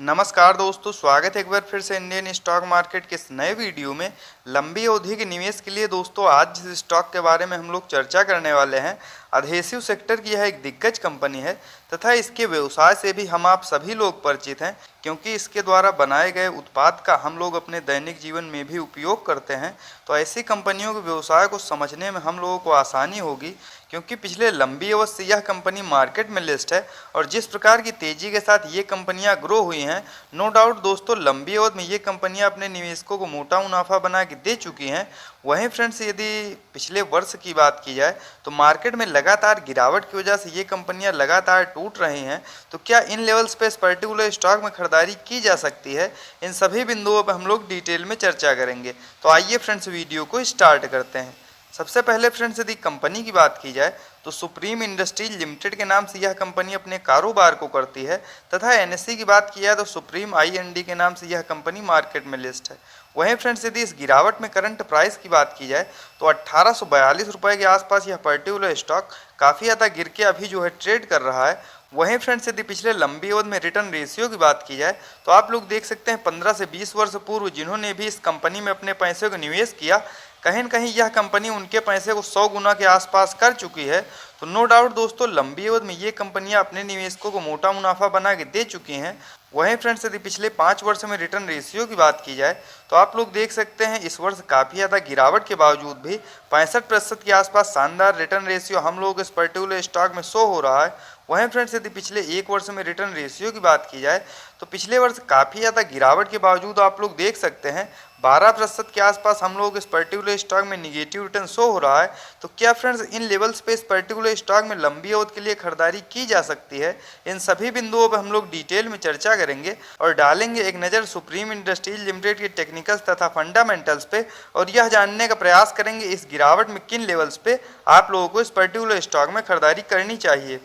नमस्कार दोस्तों, स्वागत है एक बार फिर से इंडियन स्टॉक मार्केट के इस नए वीडियो में। लंबी अवधि के निवेश के लिए दोस्तों आज जिस स्टॉक के बारे में हम लोग चर्चा करने वाले हैं, अधेसिव सेक्टर की यह एक दिग्गज कंपनी है तथा इसके व्यवसाय से भी हम आप सभी लोग परिचित हैं, क्योंकि इसके द्वारा बनाए गए उत्पाद का हम लोग अपने दैनिक जीवन में भी उपयोग करते हैं। तो ऐसी कंपनियों के व्यवसाय को समझने में हम लोगों को आसानी होगी, क्योंकि पिछले लंबी अवधि से यह कंपनी मार्केट में लिस्ट है और जिस प्रकार की तेजी के साथ ये कंपनियां ग्रो हुई हैं, नो डाउट दोस्तों लंबी अवधि में ये कंपनियां अपने निवेशकों को मोटा मुनाफा बना के दे चुकी हैं। वहीं फ्रेंड्स, यदि पिछले वर्ष की बात की जाए तो मार्केट में लगातार गिरावट की वजह से ये कंपनियां लगातार टूट रही हैं। तो क्या इन लेवल्स पे इस पर्टिकुलर स्टॉक में खरीदारी की जा सकती है, इन सभी बिंदुओं पर हम लोग डिटेल में चर्चा करेंगे। तो आइए फ्रेंड्स, वीडियो को स्टार्ट करते हैं। सबसे पहले फ्रेंड्स, यदि कंपनी की बात की जाए तो सुप्रीम इंडस्ट्रीज लिमिटेड के नाम से यह कंपनी अपने कारोबार को करती है तथा एनएसई की बात की जाए तो सुप्रीम आईएनडी के नाम से यह कंपनी मार्केट में लिस्ट है। वहीं फ्रेंड्स, यदि इस गिरावट में करंट प्राइस की बात की जाए तो 1842 रुपये के आसपास यह पर्टिकुलर स्टॉक काफ़ी ज़्यादा गिर के अभी जो है ट्रेड कर रहा है। वहीं फ्रेंड्स, यदि पिछले लंबी अवधि में रिटर्न रेशियो की बात की जाए तो आप लोग देख सकते हैं 15 से 20 वर्ष पूर्व जिन्होंने भी इस कंपनी में अपने पैसे को निवेश किया, कहीं न कहीं यह कंपनी उनके पैसे को 100 गुना के आसपास कर चुकी है। तो नो डाउट दोस्तों लंबी अवधि में ये कंपनियां अपने निवेशकों को मोटा मुनाफा बना के दे चुकी हैं। वहीं फ्रेंड्स, यदि पिछले 5 वर्ष में रिटर्न रेशियो की बात की जाए तो आप लोग देख सकते हैं इस वर्ष काफ़ी ज़्यादा गिरावट के बावजूद भी 65% के आसपास शानदार रिटर्न रेशियो हम लोग इस पर्टिकुलर स्टॉक में शो हो रहा है। वहीं फ्रेंड्स, यदि पिछले एक वर्ष में रिटर्न रेशियो की बात की जाए तो पिछले वर्ष काफ़ी ज़्यादा गिरावट के बावजूद आप लोग देख सकते हैं 12% के आसपास हम लोग इस पर्टिकुलर स्टॉक में निगेटिव रिटर्न शो हो रहा है। तो क्या फ्रेंड्स, इन लेवल्स पे इस पर्टिकुलर स्टॉक में लंबी अवधि के लिए खरीदारी की जा सकती है? इन सभी बिंदुओं पर हम लोग डिटेल में चर्चा करेंगे और डालेंगे एक नज़र सुप्रीम इंडस्ट्रीज लिमिटेड के टेक्निकल्स तथा फंडामेंटल्स पे, और यह जानने का प्रयास करेंगे इस गिरावट में किन लेवल्स पे आप लोगों को इस पर्टिकुलर स्टॉक में खरीदारी करनी चाहिए।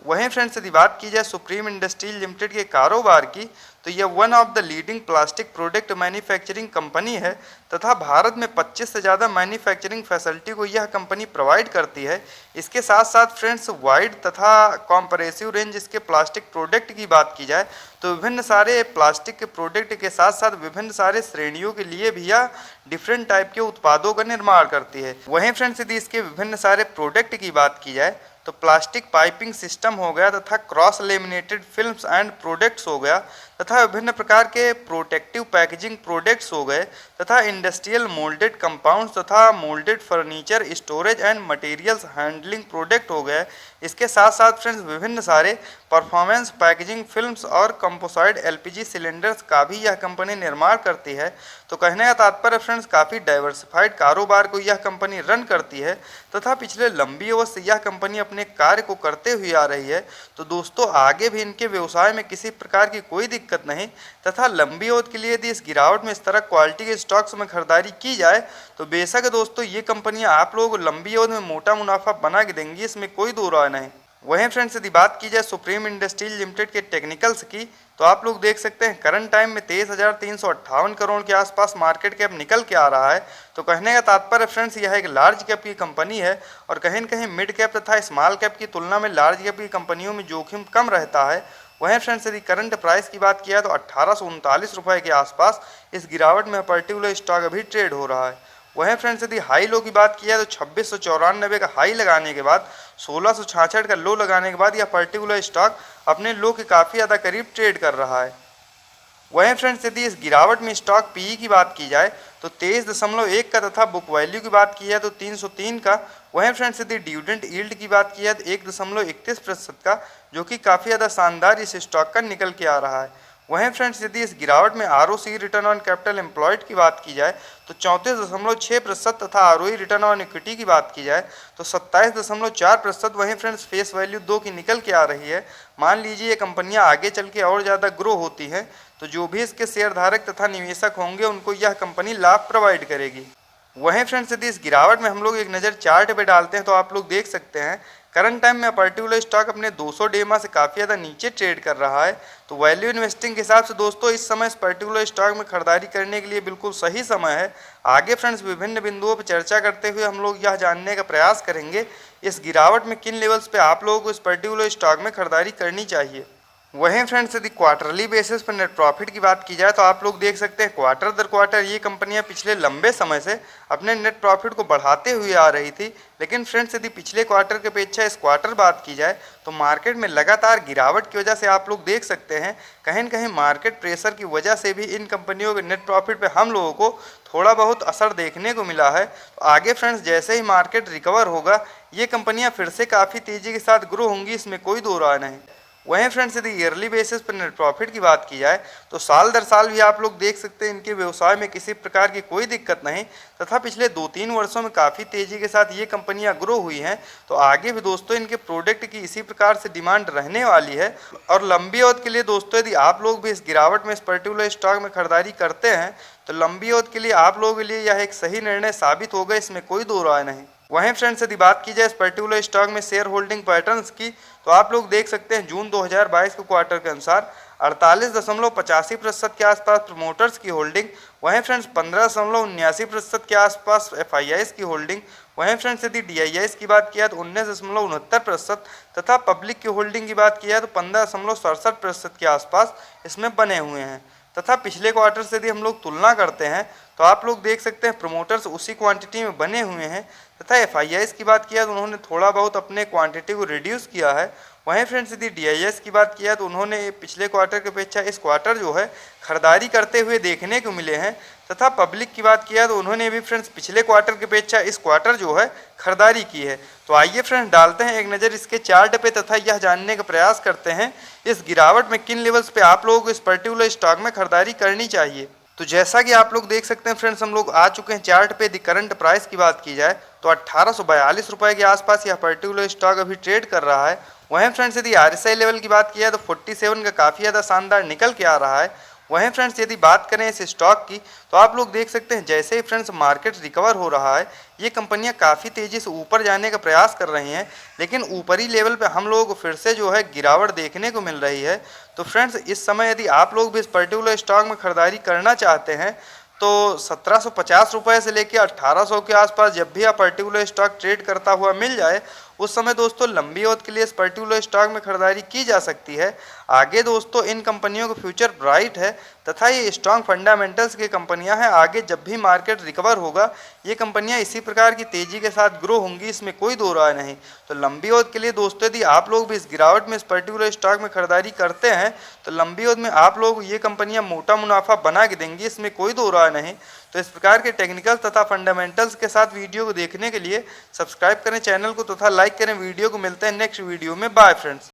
वहीं फ्रेंड्स, यदि बात की जाए सुप्रीम इंडस्ट्रीज लिमिटेड के कारोबार की तो यह one of the leading plastic product manufacturing company है तथा भारत में 25 से ज़्यादा मैन्युफैक्चरिंग फैसिलिटी को यह कंपनी प्रोवाइड करती है। इसके साथ साथ फ्रेंड्स, वाइड तथा कॉम्प्रेसिव रेंज इसके प्लास्टिक प्रोडक्ट की बात की जाए तो विभिन्न सारे प्लास्टिक के प्रोडक्ट के साथ साथ विभिन्न सारे श्रेणियों के लिए भी यह डिफरेंट टाइप के उत्पादों का निर्माण करती है। वहीं फ्रेंड्स, यदि इसके विभिन्न सारे प्रोडक्ट की बात की जाए तो प्लास्टिक पाइपिंग सिस्टम हो गया तथा cross laminated films and products हो गया तथा विभिन्न प्रकार के प्रोटेक्टिव पैकेजिंग प्रोडक्ट्स हो गए तथा इंडस्ट्रियल मोल्डेड कंपाउंड्स तथा moulded furniture storage and materials handling product हो गए। इसके साथ साथ फ्रेंड्स, विभिन्न सारे परफॉर्मेंस पैकेजिंग फिल्म्स और कंपोसाइड एलपीजी सिलेंडर्स का भी यह कंपनी निर्माण करती है। तो कहने का तात्पर्य फ्रेंड्स, काफ़ी डाइवर्सिफाइड कारोबार को यह कंपनी रन करती है तथा पिछले लंबी अवधि से यह कंपनी अपने कार्य को करते हुए आ रही है। तो दोस्तों आगे भी इनके व्यवसाय में किसी प्रकार की कोई दिक्कत नहीं तथा लंबी अवधि के लिए यदि इस गिरावट में इस तरह क्वालिटी के स्टॉक्स में खरीदारी की जाए तो बेशक दोस्तों ये कंपनियां आप लोगों को लंबी अवधि में मोटा मुनाफा बना के देंगी, इसमें कोई दो राय नहीं। वहीं फ्रेंड्स, यदि बात की जाए सुप्रीम इंडस्ट्रीज लिमिटेड के टेक्निकल्स की तो आप लोग देख सकते हैं करंट टाइम में 23,358 करोड़ के आसपास मार्केट कैप निकल के आ रहा है। तो कहने का तात्पर्य फ्रेंड्स, यह एक लार्ज कैप की कंपनी है और कहीं न कहीं मिड कैप तथा स्मॉल कैप की तुलना में लार्ज कैप की कंपनियों में जोखिम कम रहता है। वहीं फ्रेंड्स, यदि करंट प्राइस की बात किया तो 1839 रुपये के आसपास इस गिरावट में पर्टिकुलर स्टॉक अभी ट्रेड हो रहा है। वहीं फ्रेंड्स, यदि हाई लो की बात की जाए तो 2694 का हाई लगाने के बाद 1666 का लो लगाने के बाद यह पर्टिकुलर स्टॉक अपने लो के काफ़ी ज़्यादा करीब ट्रेड कर रहा है। वहीं फ्रेंड्स, यदि इस गिरावट में स्टॉक पीई की बात की जाए तो 23.1 का तथा बुक वैल्यू की बात की जाए तो 303 का। वहीं फ्रेंड्स, यदि डिविडेंड यील्ड की बात की जाए तो 1.31% का, जो कि काफ़ी ज़्यादा शानदार इस स्टॉक का निकल के आ रहा है। वहीं फ्रेंड्स, यदि इस गिरावट में ROC return on capital employed की बात की जाए तो 34.6% तथा आरओई रिटर्न ऑन इक्विटी की बात की जाए तो 27.4%। वहीं फ्रेंड्स, फेस वैल्यू 2 की निकल के आ रही है। मान लीजिए ये कंपनियां आगे चल के और ज़्यादा ग्रो होती हैं तो जो भी इसके शेयरधारक तथा निवेशक होंगे उनको यह कंपनी लाभ प्रोवाइड करेगी। वहीं फ्रेंड्स, यदि इस गिरावट में हम लोग एक नज़र चार्ट पे डालते हैं तो आप लोग देख सकते हैं करंट टाइम में पर्टिकुलर स्टॉक अपने 200 डेमा से काफ़ी ज़्यादा नीचे ट्रेड कर रहा है। तो वैल्यू इन्वेस्टिंग के हिसाब से दोस्तों इस समय इस पर्टिकुलर स्टॉक में खरीदारी करने के लिए बिल्कुल सही समय है। आगे फ्रेंड्स, विभिन्न बिंदुओं पर चर्चा करते हुए हम लोग यह जानने का प्रयास करेंगे इस गिरावट में किन लेवल्स पे आप लोगों को इस पर्टिकुलर स्टॉक में खरीदारी करनी चाहिए। वहीं फ्रेंड्स यदि क्वार्टरली बेसिस पर नेट प्रॉफिट की बात की जाए तो आप लोग देख सकते हैं क्वार्टर दर क्वार्टर ये कंपनियां पिछले लंबे समय से अपने नेट प्रॉफिट को बढ़ाते हुए आ रही थी। लेकिन फ्रेंड्स यदि पिछले क्वार्टर की अपेक्षा इस क्वार्टर बात की जाए तो मार्केट में लगातार गिरावट की वजह से आप लोग देख सकते हैं कहीं न कहीं मार्केट प्रेशर की वजह से भी इन कंपनियों के नेट प्रॉफिट पर हम लोगों को थोड़ा बहुत असर देखने को मिला है। तो आगे फ्रेंड्स जैसे ही मार्केट रिकवर होगा ये कंपनियां फिर से काफ़ी तेज़ी के साथ ग्रो होंगी, इसमें कोई दो राय नहीं। वहीं फ्रेंड्स यदि ईयरली बेसिस पर नेट प्रॉफिट की बात की जाए तो साल दर साल भी आप लोग देख सकते हैं इनके व्यवसाय में किसी प्रकार की कोई दिक्कत नहीं तथा पिछले 2-3 वर्षों में काफ़ी तेज़ी के साथ ये कंपनियां ग्रो हुई हैं। तो आगे भी दोस्तों इनके प्रोडक्ट की इसी प्रकार से डिमांड रहने वाली है और लंबी अवधि के लिए दोस्तों यदि आप लोग भी इस गिरावट में इस पर्टिकुलर स्टॉक में खरीदारी करते हैं तो लंबी अवधि के लिए आप लोगों के लिए यह एक सही निर्णय साबित होगा, इसमें कोई दो राय नहीं। वहीं फ्रेंड्स यदि बात की जाए इस पर्टिकुलर स्टॉक में शेयर होल्डिंग पैटर्न्स की तो आप लोग देख सकते हैं जून 2022 के क्वार्टर के अनुसार 48.85% के आसपास प्रमोटर्स की होल्डिंग, वहीं फ्रेंड्स 15.79% के आसपास FIIs की होल्डिंग, वहीं फ्रेंड्स यदि DIIs की बात किया तो 19.69% तथा पब्लिक की होल्डिंग की बात किया तो 15.67% के आसपास इसमें बने हुए हैं। तथा पिछले क्वार्टर से यदि हम लोग तुलना करते हैं तो आप लोग देख सकते हैं प्रमोटर्स उसी क्वांटिटी में बने हुए हैं तथा FIIs की बात किया तो उन्होंने थोड़ा बहुत अपने क्वांटिटी को रिड्यूस किया है। वहीं फ्रेंड्स यदि DIIs की बात किया तो उन्होंने पिछले क्वार्टर की अपेक्षा इस क्वार्टर जो है खरीदारी करते हुए देखने को मिले हैं तथा पब्लिक की बात किया तो उन्होंने भी फ्रेंड्स पिछले क्वार्टर की अपेक्षा इस क्वार्टर जो है खरीदारी की है। तो आइए फ्रेंड्स डालते हैं एक नज़र इसके चार्ट पे तथा यह जानने का प्रयास करते हैं इस गिरावट में किन लेवल्स पे आप लोगों को इस पर्टिकुलर स्टॉक में खरीदारी करनी चाहिए। तो जैसा कि आप लोग देख सकते हैं फ्रेंड्स हम लोग आ चुके हैं चार्ट पे। यदि करंट प्राइस की बात की जाए तो 1842 रुपये के आसपास यह पर्टिकुलर स्टॉक अभी ट्रेड कर रहा है। वहीं फ्रेंड्स यदि RSI लेवल की बात की जाए तो 47 का काफ़ी ज़्यादा शानदार निकल के आ रहा है। वहीं फ्रेंड्स यदि बात करें इस स्टॉक की तो आप लोग देख सकते हैं जैसे ही फ्रेंड्स मार्केट रिकवर हो रहा है ये कंपनियां काफ़ी तेज़ी से ऊपर जाने का प्रयास कर रही हैं, लेकिन ऊपरी लेवल पे हम लोगों को फिर से जो है गिरावट देखने को मिल रही है। तो फ्रेंड्स इस समय यदि आप लोग भी इस पर्टिकुलर स्टॉक में खरीदारी करना चाहते हैं तो 1750 रुपये से लेकर 1800 के आसपास जब भी आप पर्टिकुलर स्टॉक ट्रेड करता हुआ मिल जाए उस समय दोस्तों लंबी अवधि के लिए इस पर्टिकुलर स्टॉक में खरीदारी की जा सकती है। आगे दोस्तों इन कंपनियों का फ्यूचर ब्राइट है तथा ये स्ट्रॉन्ग फंडामेंटल्स की कंपनियां हैं। आगे जब भी मार्केट रिकवर होगा ये कंपनियां इसी प्रकार की तेज़ी के साथ ग्रो होंगी, इसमें कोई दो राय नहीं। तो लंबी अवधि के लिए दोस्तों यदि आप लोग भी इस गिरावट में इस पर्टिकुलर स्टॉक में खरीदारी करते हैं तो लंबी अवधि में आप लोग ये कंपनियां मोटा मुनाफा बना के देंगी, इसमें कोई दो राय नहीं। तो इस प्रकार के टेक्निकल तथा फंडामेंटल्स के साथ वीडियो को देखने के लिए सब्सक्राइब करें चैनल को तथा लाइक करें वीडियो को। मिलते हैं नेक्स्ट वीडियो में। Bye friends.